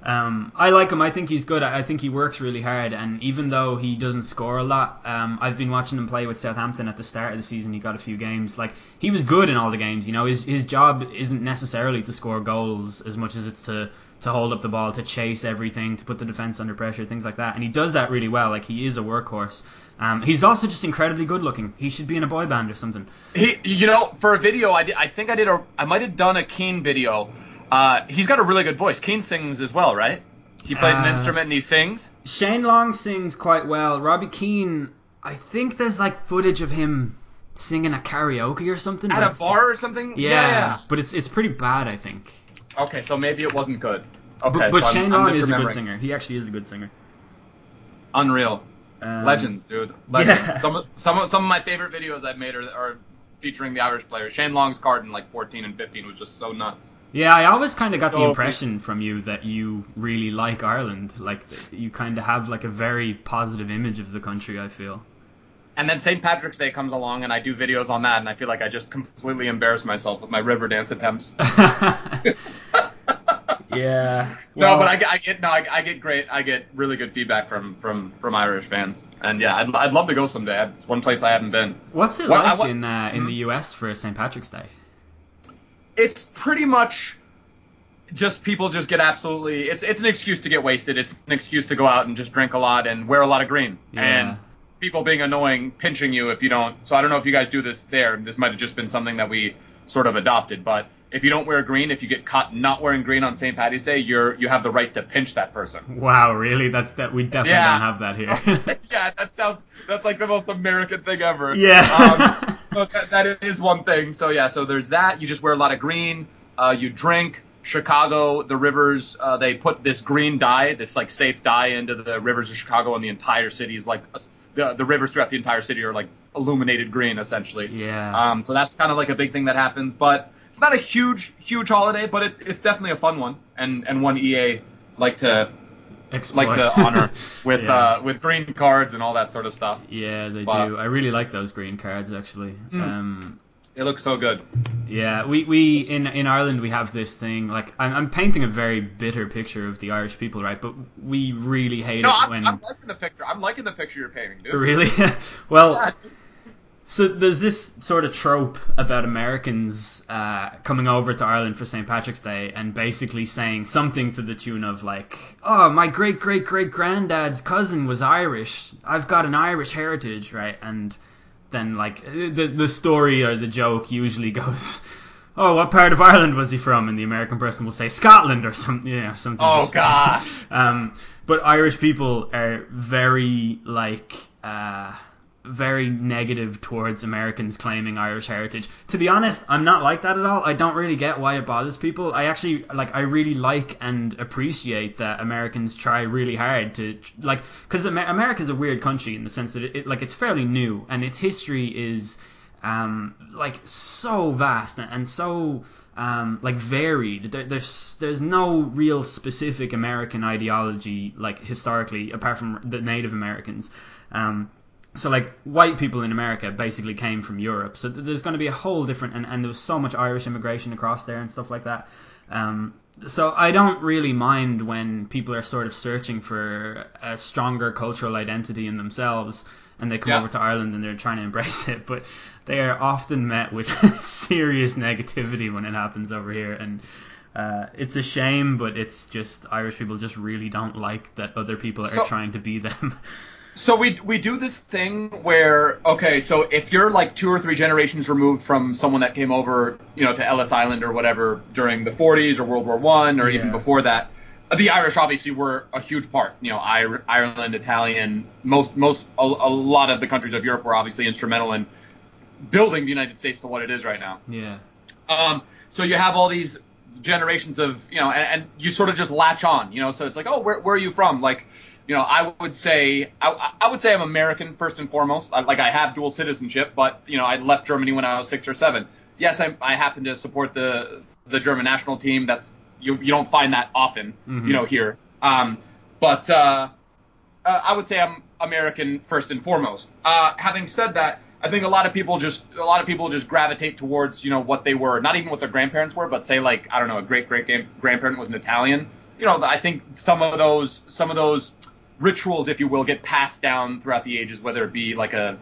I like him. I think he's good. I think he works really hard, and even though he doesn't score a lot, I've been watching him play with Southampton at the start of the season. He got a few games. Like, he was good in all the games. You know, his job isn't necessarily to score goals as much as it's to to hold up the ball, to chase everything, to put the defense under pressure, things like that. And he does that really well. Like, he is a workhorse. He's also just incredibly good looking. He should be in a boy band or something. For a video, I might have done a Keen video. He's got a really good voice. Keen sings as well, right? He plays an instrument and he sings. Shane Long sings quite well. Robbie Keane, I think there's like footage of him singing at karaoke or something. At a bar or something? Yeah. But it's pretty bad, I think. Okay, so maybe it wasn't good. Okay, but Shane Long is a good singer. He actually is a good singer. Unreal. Legends, dude. Legends. Yeah. Some of my favorite videos I've made are featuring the Irish players. Shane Long's card in like 14 and 15 was just so nuts. Yeah, I always kind of got the impression from you that you really like Ireland. Like, you kind of have like a very positive image of the country, I feel. And then St. Patrick's Day comes along, and I do videos on that, and I feel like I just completely embarrass myself with my river dance attempts. Yeah. Well, no, but I get really good feedback from Irish fans, and yeah, I'd love to go someday. It's one place I haven't been. What's it like in the US for St. Patrick's Day? It's pretty much just people just get absolutely. It's an excuse to get wasted. It's an excuse to go out and just drink a lot and wear a lot of green. Yeah. And people being annoying, pinching you if you don't. So I don't know if you guys do this there. This might have just been something that we sort of adopted. But if you don't wear green, if you get caught not wearing green on St. Patty's Day, you have the right to pinch that person. Wow, really? We definitely don't have that here. Yeah, that's like the most American thing ever. Yeah. So that is one thing. So yeah, so there's that. You just wear a lot of green. You drink. Chicago, the rivers, they put this green dye, this like safe dye into the rivers of Chicago, and the entire city is like the rivers throughout the entire city are like illuminated green essentially. Yeah. So that's kind of like a big thing that happens, but it's not a huge holiday, but it's definitely a fun one, and one EA like to honor with green cards and all that sort of stuff. Yeah, they do. I really like those green cards actually. They look so good. Yeah, we in Ireland we have this thing, like I'm painting a very bitter picture of the Irish people, right? But we really hate it when I'm liking the picture. I'm liking the picture you're painting, dude. Really? Well, yeah. So there's this sort of trope about Americans coming over to Ireland for St. Patrick's Day and basically saying something to the tune of like, "Oh, my great granddad's cousin was Irish. I've got an Irish heritage," right? And then like the story or the joke usually goes, "Oh, what part of Ireland was he from?" And the American person will say Scotland or something, something. Oh gosh. But Irish people are very very negative towards Americans claiming Irish heritage. To be honest, I'm not like that at all. I don't really get why it bothers people. I actually I really like and appreciate that Americans try really hard to because America's a weird country in the sense that it's fairly new and its history is so vast and so varied. There's no real specific American ideology historically apart from the Native Americans. So white people in America basically came from Europe, so there's going to be a whole different and there was so much Irish immigration across there and stuff like that. So I don't really mind when people are sort of searching for a stronger cultural identity in themselves and they come over to Ireland and they're trying to embrace it, but they are often met with serious negativity when it happens over here, and it's a shame, but it's just Irish people just really don't like that other people are trying to be them. So we do this thing where, okay, so if you're 2 or 3 generations removed from someone that came over, to Ellis Island or whatever during the 40s or World War I or even before that, the Irish obviously were a huge part. Ireland, Italian, a lot of the countries of Europe were obviously instrumental in building the United States to what it is right now. Yeah. So you have all these generations of, and you sort of just latch on, so it's like, oh, where are you from? I would say I'm American first and foremost. I have dual citizenship, but I left Germany when I was 6 or 7. Yes, I happen to support the German national team. That's you don't find that often, here. But I would say I'm American first and foremost. Having said that, I think a lot of people just gravitate towards what they were, not even what their grandparents were, but say I don't know, a great grandparent was an Italian. I think some of those rituals, if you will, get passed down throughout the ages, whether it be like a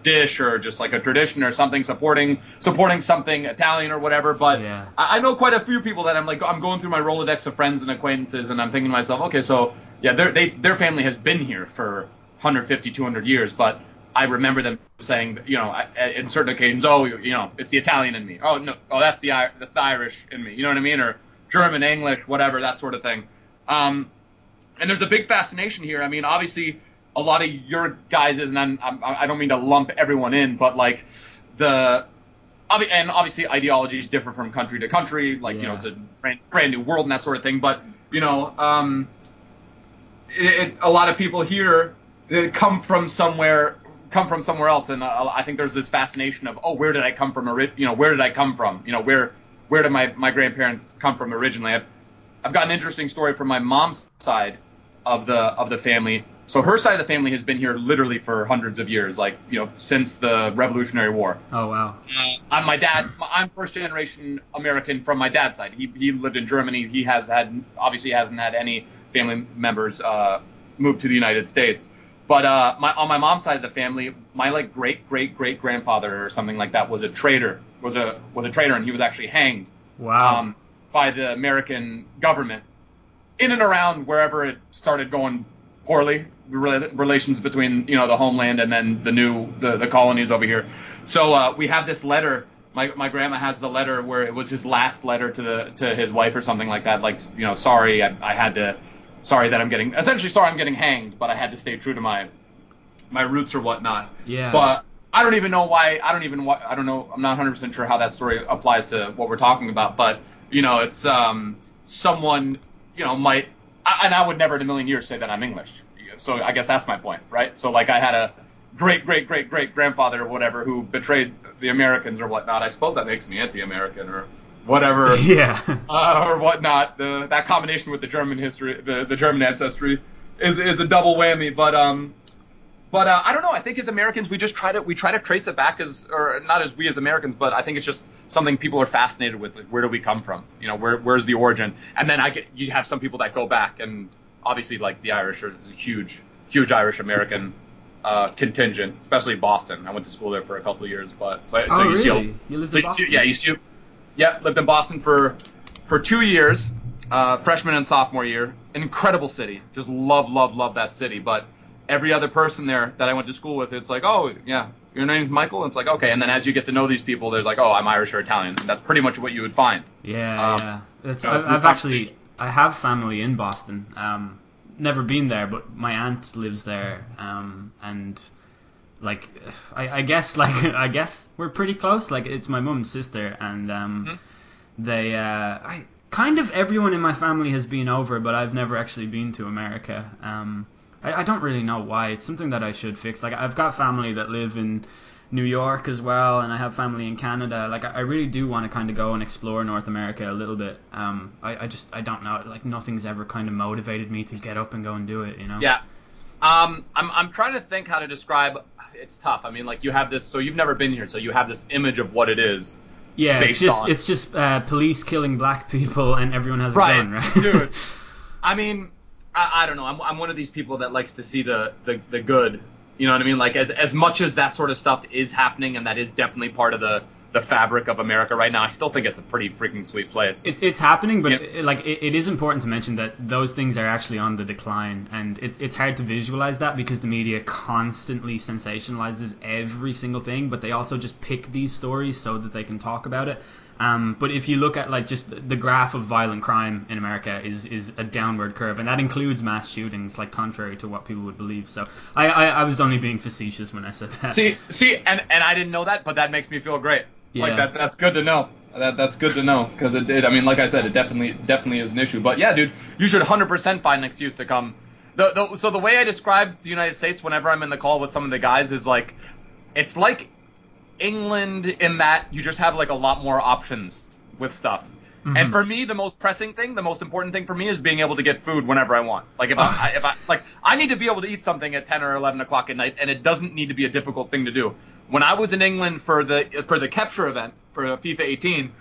dish or just like a tradition or something supporting something Italian or whatever. But Yeah. I know quite a few people that I'm going through my Rolodex of friends and acquaintances, and I'm thinking to myself, okay, so yeah, their family has been here for 150, 200 years, but I remember them saying, in certain occasions, it's the Italian in me. Oh no, that's the Irish in me. You know what I mean? Or German, English, whatever, that sort of thing. And there's a big fascination here. I mean, obviously, a lot of your guys', and I don't mean to lump everyone in, but like and obviously ideologies differ from country to country. Like, it's a brand new world and that sort of thing. But a lot of people here come from somewhere else, and I think there's this fascination of, where did I come from? Where did I come from? Where did my grandparents come from originally? I've got an interesting story from my mom's side of the family. So her side of the family has been here literally for hundreds of years, like, since the Revolutionary War. Oh, wow. I'm first generation American from my dad's side. He lived in Germany. He obviously hasn't had any family members move to the United States. But on my mom's side of the family, my like great grandfather or something like that was a traitor. Was a traitor, and he was actually hanged. Wow. By the American government, in and around wherever it started going poorly, the relations between the homeland and then the colonies over here. So we have this letter. My grandma has the letter where it was his last letter to his wife or something like that. Like, sorry, sorry I'm getting hanged, but I had to stay true to my roots or whatnot. Yeah. But I don't even know why. I don't know. I'm not 100% sure how that story applies to what we're talking about. But it's someone might, and I would never in a million years say that I'm English. So I guess that's my point, right? So like I had a great grandfather or whatever who betrayed the Americans or whatnot. I suppose that makes me anti-American or whatever. Yeah. Or whatnot. That combination with the German history, the German ancestry, is a double whammy. But I don't know. I think as Americans, we try to trace it back or not as we as Americans, but I think it's just something people are fascinated with. Like, where do we come from? Where's the origin? And then you have some people that go back, and obviously like the Irish are a huge Irish American contingent, especially Boston. I went to school there for a couple of years, but really? You lived in Boston? Lived in Boston for 2 years, freshman and sophomore year. An incredible city. Just love that city, but every other person there that I went to school with, it's like, oh, yeah, your name's Michael? And it's like, okay. And then as you get to know these people, there's like, oh, I'm Irish or Italian. And that's pretty much what you would find. Yeah. I have family in Boston. Never been there, but my aunt lives there. And like, I guess we're pretty close. Like, it's my mum's sister, and kind of everyone in my family has been over, but I've never actually been to America. I don't really know why. It's something that I should fix. Like, I've got family that live in New York as well, and I have family in Canada. Like, I really do want to kind of go and explore North America a little bit. I don't know. Like, nothing's ever kind of motivated me to get up and go and do it, Yeah. I'm trying to think how to describe. It's tough. I mean, like, you have this. So you've never been here, so you have this image of what it is. Yeah, it's just police killing black people, and everyone has a gun, right? Dude. I mean, I don't know. I'm one of these people that likes to see the good. You know what I mean? Like, as much as that sort of stuff is happening, and that is definitely part of the fabric of America right now, I still think it's a pretty freaking sweet place. It's happening, but it is important to mention that those things are actually on the decline, and it's hard to visualize that because the media constantly sensationalizes every single thing, but they also just pick these stories so that they can talk about it. But if you look at like just the graph of violent crime in America is a downward curve, and that includes mass shootings, like contrary to what people would believe. So I was only being facetious when I said that. See, and I didn't know that, but that makes me feel great. Yeah. Like that's good to know. That's good to know because I mean, like I said, it definitely is an issue. But yeah, dude, you should 100% find an excuse to come. So the way I describe the United States whenever I'm in the call with some of the guys is like, it's like England in that you just have like a lot more options with stuff. Mm-hmm. And for me, the most important thing for me is being able to get food whenever I want. Like if I need to be able to eat something at 10 or 11 o'clock at night, and it doesn't need to be a difficult thing to do. When I was in England for the capture event for FIFA 18,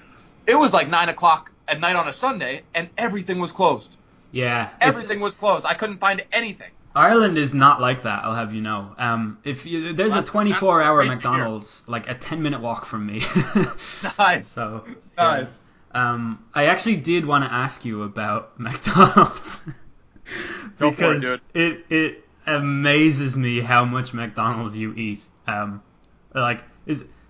it was like 9 o'clock at night on a Sunday, and everything was closed. Yeah, Everything was closed. I couldn't find anything. Ireland is not like that, I'll have you know. There's a 24-hour McDonald's like a 10-minute walk from me. Nice. So nice. Yeah. I actually did want to ask you about McDonald's Go for because it, dude. it amazes me how much McDonald's you eat. Like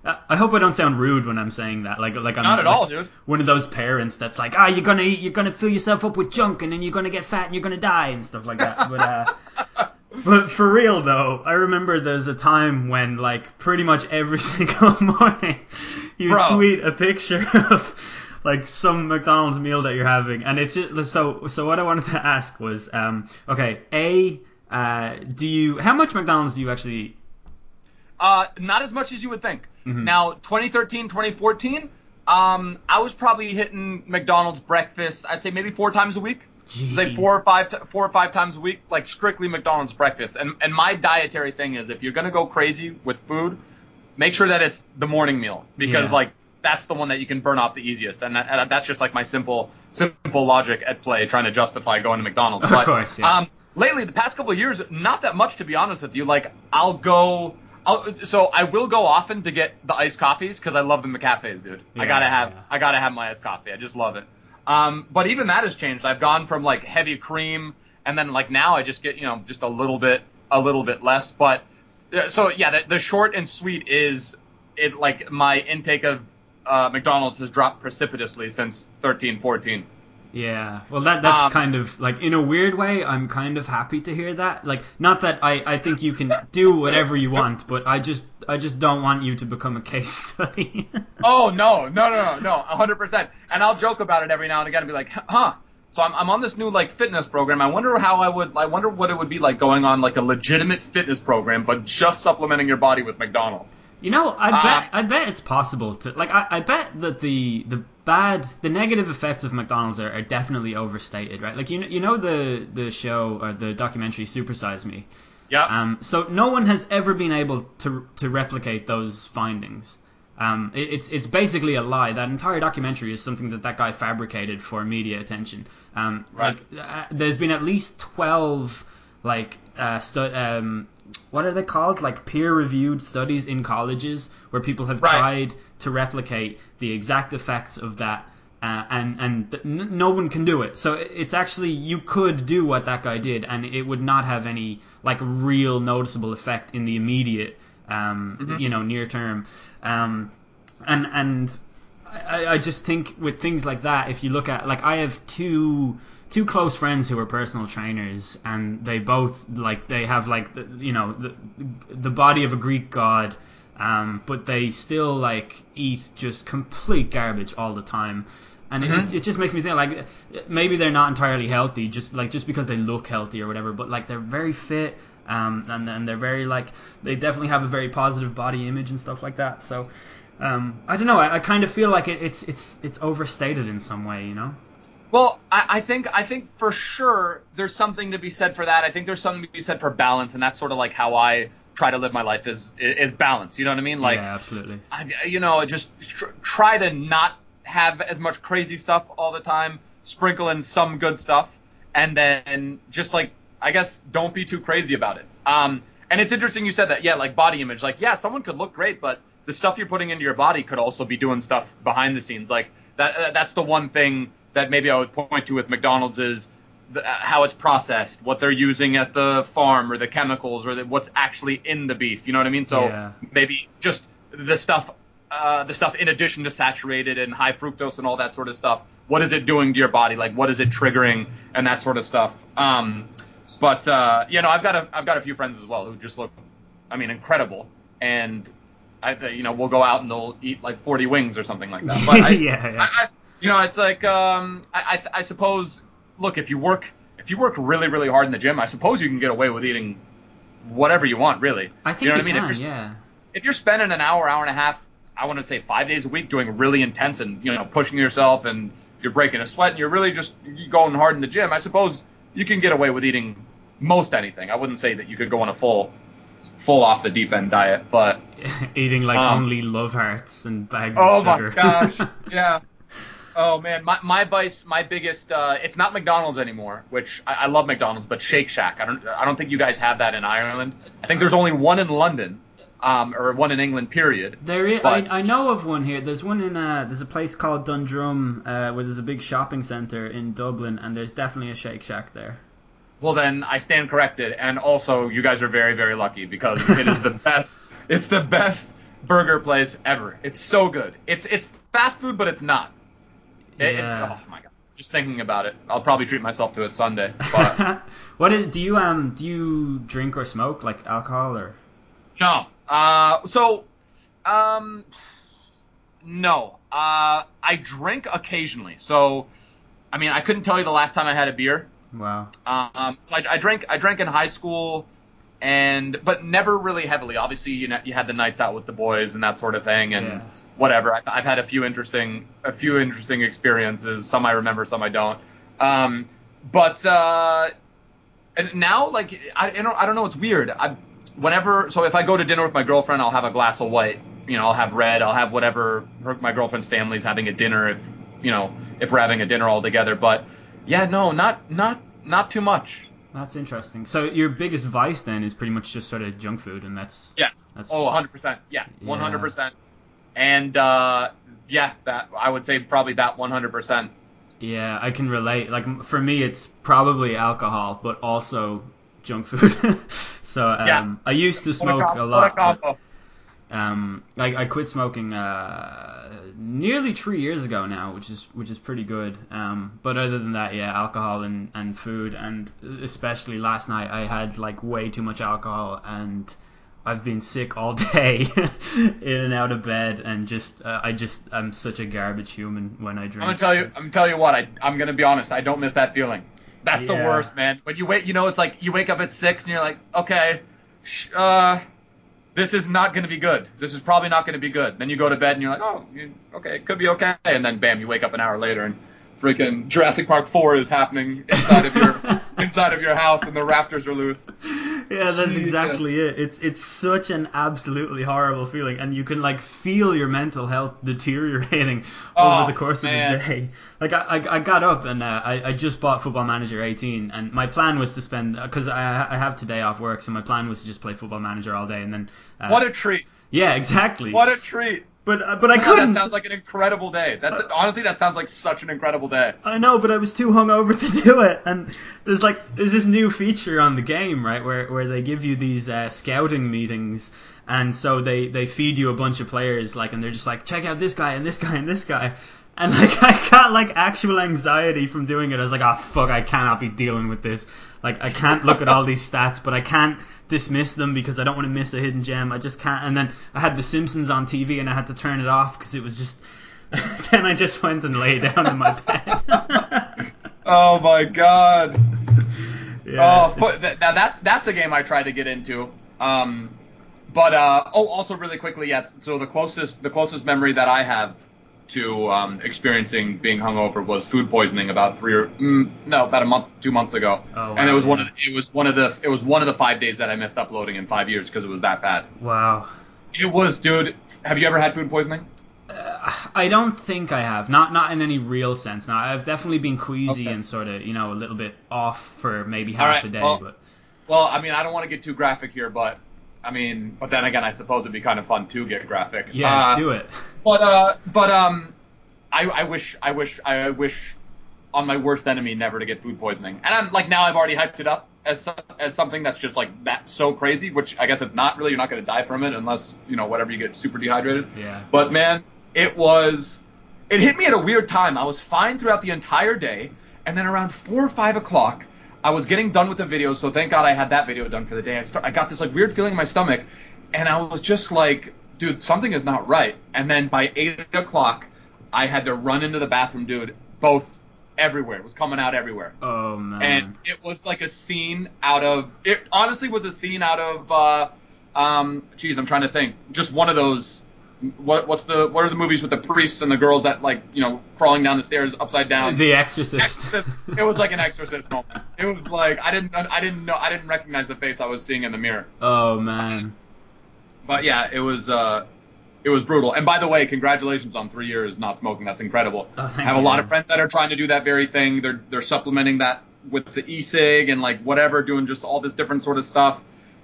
I hope I don't sound rude when I'm saying that. Like I'm Not at all, dude. one of those parents that's like, you're gonna fill yourself up with junk and then you're gonna get fat and you're gonna die and stuff like that. But for real though, I remember there's a time when like pretty much every single morning you tweet a picture of like some McDonald's meal that you're having, and it's just so what I wanted to ask was okay, how much McDonald's do you actually eat? Not as much as you would think. Mm-hmm. Now, 2013, 2014, I was probably hitting McDonald's breakfast, I'd say maybe 4 times a week. Jeez. Say 4 or 5 times a week, like strictly McDonald's breakfast. And my dietary thing is, if you're gonna go crazy with food, make sure that it's the morning meal, because like that's the one that you can burn off the easiest. And that's just like my simple logic at play, trying to justify going to McDonald's. Of course, yeah. Lately, the past couple of years, not that much, to be honest with you. Like so I will go often to get the iced coffees because I love the McCafes, dude. Yeah, I gotta have my iced coffee. I just love it. But even that has changed. I've gone from like heavy cream, and then like now I just get just a little bit less. But so yeah, the short and sweet is it. Like my intake of McDonald's has dropped precipitously since 13, 14. Yeah, well that's kind of like, in a weird way, I'm kind of happy to hear that. Like, not that I think you can do whatever you want, but I just don't want you to become a case study. Oh no, 100%. And I'll joke about it every now and again and be like, huh. So I'm on this new like fitness program. I wonder what it would be like going on like a legitimate fitness program, but just supplementing your body with McDonald's. I bet it's possible to like. I bet that the negative effects of McDonald's are definitely overstated, right? Like the show or the documentary Super Size Me. Yeah. So no one has ever been able to replicate those findings. It's basically a lie. That entire documentary is something that guy fabricated for media attention. Right. There's been at least 12 what are they called? Like peer-reviewed studies in colleges where people have tried to replicate the exact effects of that, and no one can do it. So it's actually, you could do what that guy did, and it would not have any like real noticeable effect in the immediate, near term. And I just think with things like that, if you look at, like, I have two close friends who are personal trainers, and they both they have the body of a Greek god, but they still eat just complete garbage all the time, and it just makes me think like maybe they're not entirely healthy just because they look healthy or whatever, but they're very fit, and they're very they definitely have a very positive body image and stuff like that. So I don't know, I kind of feel like it's overstated in some way, Well, I think for sure there's something to be said for that. I think there's something to be said for balance, and that's sort of how I try to live my life is balance. You know what I mean? Yeah, absolutely. Just try to not have as much crazy stuff all the time. Sprinkle in some good stuff, and then just I guess don't be too crazy about it. And it's interesting you said that. Yeah, body image. Someone could look great, but the stuff you're putting into your body could also be doing stuff behind the scenes. That's the one thing that maybe I would point to with McDonald's is how it's processed, what they're using at the farm, or the chemicals, or what's actually in the beef. You know what I mean? So maybe just the stuff in addition to saturated and high fructose and all that sort of stuff. What is it doing to your body? What is it triggering and that sort of stuff? But I've got a few friends as well who just look, incredible, and we'll go out and they'll eat 40 wings or something like that. But it's I suppose, look, if you work really, really hard in the gym, I suppose you can get away with eating whatever you want, really. I think if you're spending an hour and a half, I want to say 5 days a week doing really intense and pushing yourself, and you're breaking a sweat and you're really just going hard in the gym, I suppose you can get away with eating most anything. I wouldn't say that you could go on a full off the deep end diet, but eating only Love Hearts and bags of sugar. Oh my gosh, yeah. Oh man, my vice, my biggest, it's not McDonald's anymore, which I love McDonald's, but Shake Shack. I don't think you guys have that in Ireland. I think there's only one in London, or one in England, period. There is, But I know of one here. There's one in there's a place called Dundrum, where there's a big shopping centre in Dublin, and there's definitely a Shake Shack there. well then I stand corrected, and also you guys are very, very lucky because it is the best. It's the best burger place ever. It's so good. It's fast food, but it's not. Yeah. Oh my god! Just thinking about it, I'll probably treat myself to it Sunday. But Do you drink or smoke, like alcohol or? no. No. I drink occasionally. So, I mean, I couldn't tell you the last time I had a beer. Wow. So I drank in high school, but never really heavily. Obviously, you had the nights out with the boys and that sort of thing, and Yeah. whatever. I've had a few interesting experiences. Some I remember, some I don't. But and now, like, I don't know. It's weird. So if I go to dinner with my girlfriend, I'll have a glass of white. I'll have red. I'll have whatever my girlfriend's family's having a dinner if we're having a dinner all together. But yeah, no, not too much. That's interesting. So your biggest vice then is pretty much just sort of junk food, and that's Yes. That's, 100%. Yeah, 100%. And yeah, that I would say probably that 100%. Yeah, I can relate. Like for me, it's probably alcohol, but also junk food. So Yeah. I used to smoke a What a lot. combo. Like I quit smoking nearly 3 years ago now, which is pretty good. But other than that, yeah, alcohol and food, and especially last night I had like way too much alcohol, and I've been sick all day, in and out of bed, and I'm such a garbage human when I drink. I'm gonna tell you what. I'm gonna be honest. I don't miss that feeling. That's the Yeah. worst, man. When you wait, it's like you wake up at 6 and you're like, okay, this is not gonna be good. This is probably not gonna be good. Then you go to bed and you're like, oh, okay, it could be okay. And then bam, you wake up an hour later and freaking Jurassic Park 4 is happening inside of your house and the rafters are loose. Yeah, that's Jesus. exactly it. It's such an absolutely horrible feeling, and you can like feel your mental health deteriorating over the course man. of the day. Like I got up and I just bought Football Manager 18, and my plan was to spend, because I have today off work, so my plan was to just play Football Manager all day, and then What a treat! yeah, exactly. What a treat! But I Wow, couldn't. that sounds like an incredible day. Honestly, that sounds like such an incredible day. I know, but I was too hungover to do it. And there's this new feature on the game, right, where they give you these scouting meetings, and so they feed you a bunch of players, like, and they're just like, check out this guy and this guy and this guy. And like I got like actual anxiety from doing it. I was like, oh fuck, I cannot be dealing with this. Like I can't look at all these stats, but I can't dismiss them because I don't want to miss a hidden gem. I just can't. And then I had The Simpsons on TV and I had to turn it off because it was just. Then I just went and lay down in my bed. Oh my god. Yeah, Now that's a game I tried to get into. But also really quickly, yeah. So the closest memory that I have to experiencing being hungover was food poisoning about 2 months ago. Oh, wow, and it was yeah. one of the 5 days that I missed uploading in 5 years because it was that bad. Wow. It was, dude. Have you ever had food poisoning? I don't think I have. Not in any real sense. Now I've definitely been queasy Okay. and sort of a little bit off for maybe All half right, a day. well- But I mean, I don't want to get too graphic here, but then again, I suppose it'd be kind of fun to get graphic. yeah, do it. I wish on my worst enemy never to get food poisoning. And I'm like, now I've already hyped it up as something that's just like that so crazy, which I guess it's not really. You're not going to die from it unless whatever, you get super dehydrated. Yeah. But man, it hit me at a weird time. I was fine throughout the entire day, and then around 4 or 5 o'clock, I was getting done with the video. So thank God I had that video done for the day. I got this like weird feeling in my stomach, and I was just like, dude, something is not right. And then by 8 o'clock, I had to run into the bathroom, dude. Both everywhere. It was coming out everywhere. Oh man. And it was like a scene out of. It honestly was a scene out of. I'm trying to think. Just one of those. What are the movies with the priests and the girls that crawling down the stairs upside down? The Exorcist. It was like an Exorcist moment. It was like I didn't recognize the face I was seeing in the mirror. Oh man. But yeah, it was it was brutal. And by the way, congratulations on 3 years not smoking. That's incredible. Oh, I have a lot of friends that are trying to do that very thing. They're supplementing that with the e-cig and like whatever, doing just all this different sort of stuff.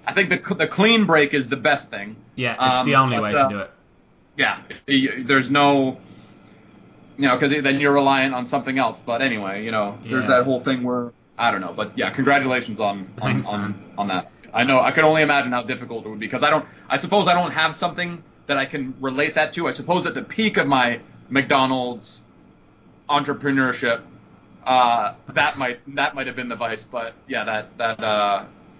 I think the clean break is the best thing. Yeah, it's the only way to do it. Yeah, there's no, because then you're reliant on something else. But anyway, there's that whole thing where I don't know. But yeah, congratulations on that. I know I could only imagine how difficult it would be because I suppose I don't have something that I can relate that to. I suppose at the peak of my McDonald's entrepreneurship, that might have been the vice. But yeah,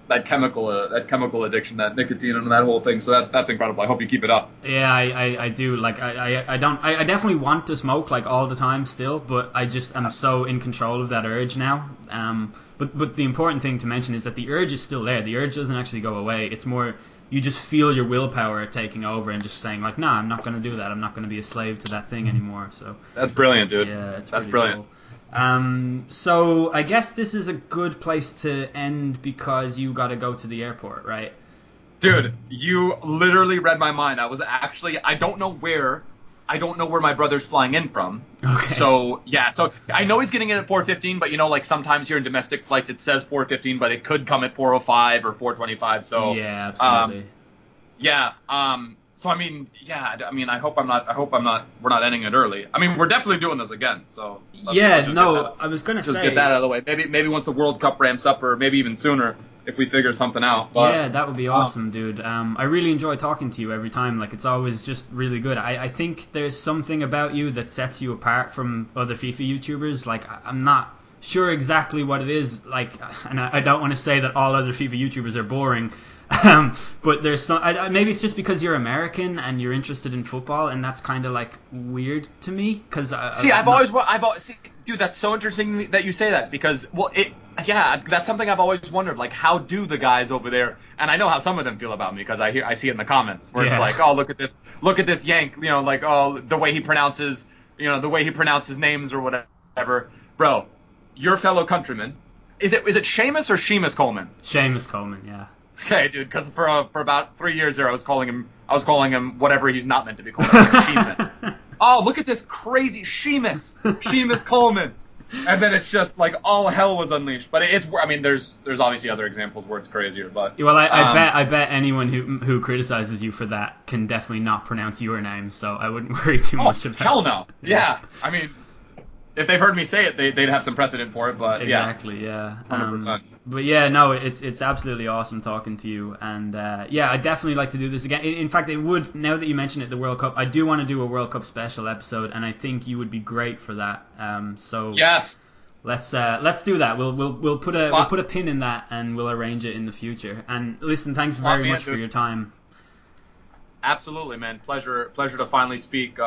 that chemical addiction, that nicotine and that whole thing. So that's incredible. I hope you keep it up. Yeah, I do. Like I definitely want to smoke like all the time still, but I just am so in control of that urge now. But the important thing to mention is that the urge is still there. The urge doesn't actually go away. It's more you just feel your willpower taking over and just saying like, nah, I'm not going to do that. I'm not going to be a slave to that thing anymore. So that's brilliant, dude. Yeah, that's brilliant. Cool. So I guess this is a good place to end because you got to go to the airport, right? Dude, you literally read my mind. I don't know where my brother's flying in from. Okay. So yeah, I know he's getting in at 4:15, but like sometimes here in domestic flights it says 4:15, but it could come at 4:05 or 4:25. So yeah, absolutely. So I hope we're not ending it early. I mean, we're definitely doing this again. So I was gonna just say get that out of the way. Maybe once the World Cup ramps up, or maybe even sooner if we figure something out. But, yeah, that would be awesome, dude. I really enjoy talking to you every time. Like, it's always just really good. I think there's something about you that sets you apart from other FIFA YouTubers. Like, I'm not sure exactly what it is. Like, and I don't want to say that all other FIFA YouTubers are boring. But there's some. Maybe it's just because you're American and you're interested in football, and that's kind of like weird to me. Because I've always dude, that's so interesting that you say that because that's something I've always wondered. Like, how do the guys over there? And I know how some of them feel about me because I see it in the comments where it's like, oh, look at this Yank, like, oh, the way he pronounces names or whatever, bro. Your fellow countryman, is it Seamus or Seamus Coleman? Seamus Coleman, yeah. Okay, dude, because for about 3 years there, I was calling him whatever he's not meant to be called. Seamus. Oh, look at this crazy Seamus Coleman, and then it's just like all hell was unleashed. But there's obviously other examples where it's crazier. But well, I bet anyone who criticizes you for that can definitely not pronounce your name, so I wouldn't worry too much about it. Hell no. Yeah, I mean, if they've heard me say it, they'd have some precedent for it. But exactly, yeah. 100%. But yeah, no, it's absolutely awesome talking to you, and I'd definitely like to do this again. In fact, it would, now that you mention it, the World Cup, I do want to do a World Cup special episode, and I think you would be great for that. So yes, let's do that. We'll put a pin in that, and we'll arrange it in the future. And listen, thanks very much for your time. Absolutely, man. Pleasure to finally speak.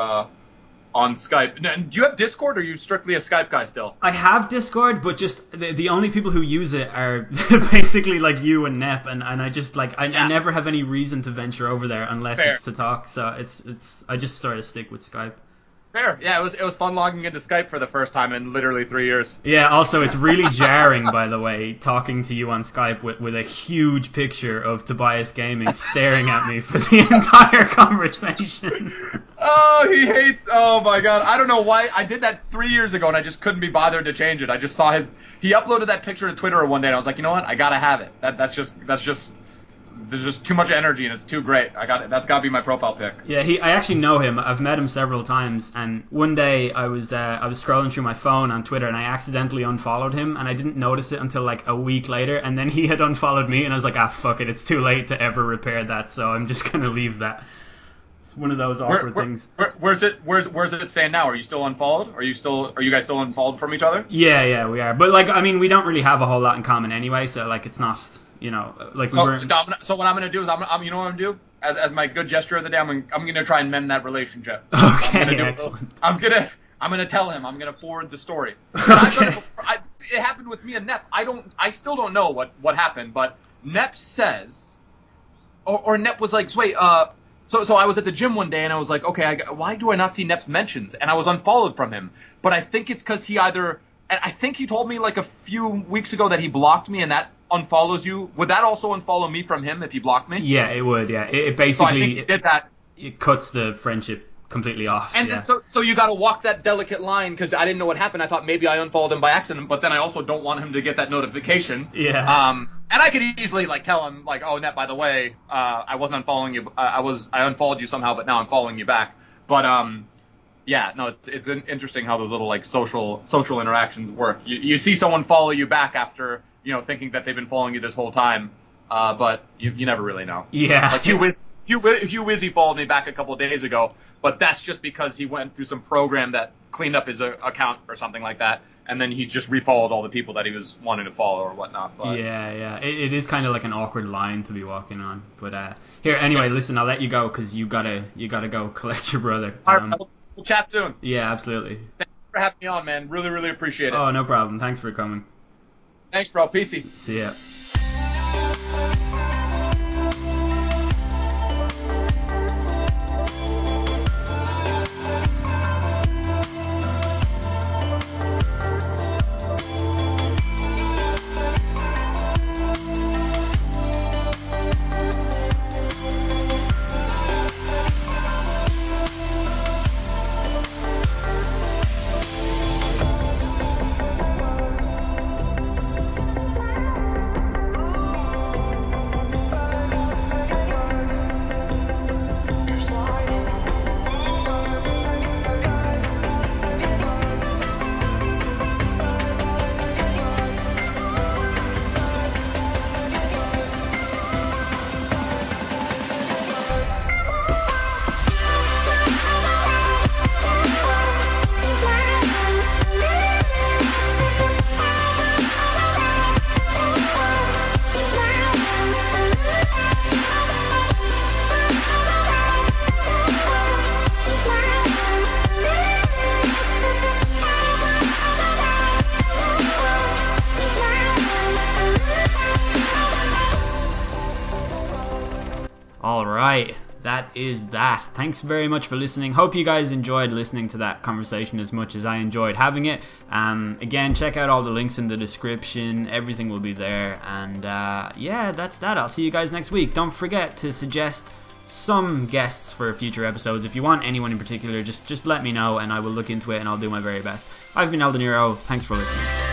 On Skype. Do you have Discord, or are you strictly a Skype guy still? I have Discord, but just the only people who use it are basically like you and Nep, and I just like I never have any reason to venture over there unless it's to talk. So it's I just sort of stick with Skype. Fair. Yeah, it was fun logging into Skype for the first time in literally 3 years. Yeah, also it's really jarring, by the way, talking to you on Skype with a huge picture of Tobias Gaming staring at me for the entire conversation. Oh my god, I don't know why. I did that 3 years ago and I just couldn't be bothered to change it. I just saw he uploaded that picture to Twitter one day and I was like, you know what, I gotta have it. That's just there's just too much energy and it's too great. That's gotta be my profile pic. Yeah, I actually know him. I've met him several times, and one day I was scrolling through my phone on Twitter and I accidentally unfollowed him, and I didn't notice it until like a week later, and then he had unfollowed me, and I was like, fuck it, it's too late to ever repair that, so I'm just gonna leave that. It's one of those awkward things. Where's it stand now? Are you still unfollowed? Are you guys still unfollowed from each other? Yeah, we are. But like, I mean, we don't really have a whole lot in common anyway, so like, it's not. Like so what I'm gonna do is I'm you know what I'm gonna do as my good gesture of the day, I'm gonna try and mend that relationship. Okay, excellent. I'm gonna tell him. I'm gonna forward the story. It happened with me and Nep. I still don't know what happened, but Nep says, or Nep was like, wait, so I was at the gym one day and I was like, okay, why do I not see Nep's mentions? And I was unfollowed from him, but I think it's because I think he told me like a few weeks ago that he blocked me, and that unfollows you. Would that also unfollow me from him if he blocked me? Yeah, it would. Yeah, it basically. So I think he did that. it cuts the friendship completely off. And then so you got to walk that delicate line, because I didn't know what happened. I thought maybe I unfollowed him by accident, but then I also don't want him to get that notification. Yeah. And I could easily like tell him like, oh, Net, by the way, I wasn't unfollowing you. I unfollowed you somehow, but now I'm following you back. But yeah, no, it's interesting how those little like social interactions work. You see someone follow you back after, you know, thinking that they've been following you this whole time, but you never really know. Yeah. Like Hugh Wizzy followed me back a couple of days ago, but that's just because he went through some program that cleaned up his account or something like that, and then he just refollowed all the people that he was wanting to follow or whatnot. But yeah. It is kind of like an awkward line to be walking on. But here, anyway, listen, I'll let you go because you gotta go collect your brother. All right, we'll chat soon. Yeah, absolutely. Thanks for having me on, man. Really, really appreciate it. Oh, no problem. Thanks for coming. Thanks, bro. Peacey. See ya. Alright, that is that. Thanks very much for listening. Hope you guys enjoyed listening to that conversation as much as I enjoyed having it. Again, check out all the links in the description. Everything will be there. And yeah, that's that. I'll see you guys next week. Don't forget to suggest some guests for future episodes. If you want anyone in particular, just let me know and I will look into it and I'll do my very best. I've been Eldeniro. Thanks for listening.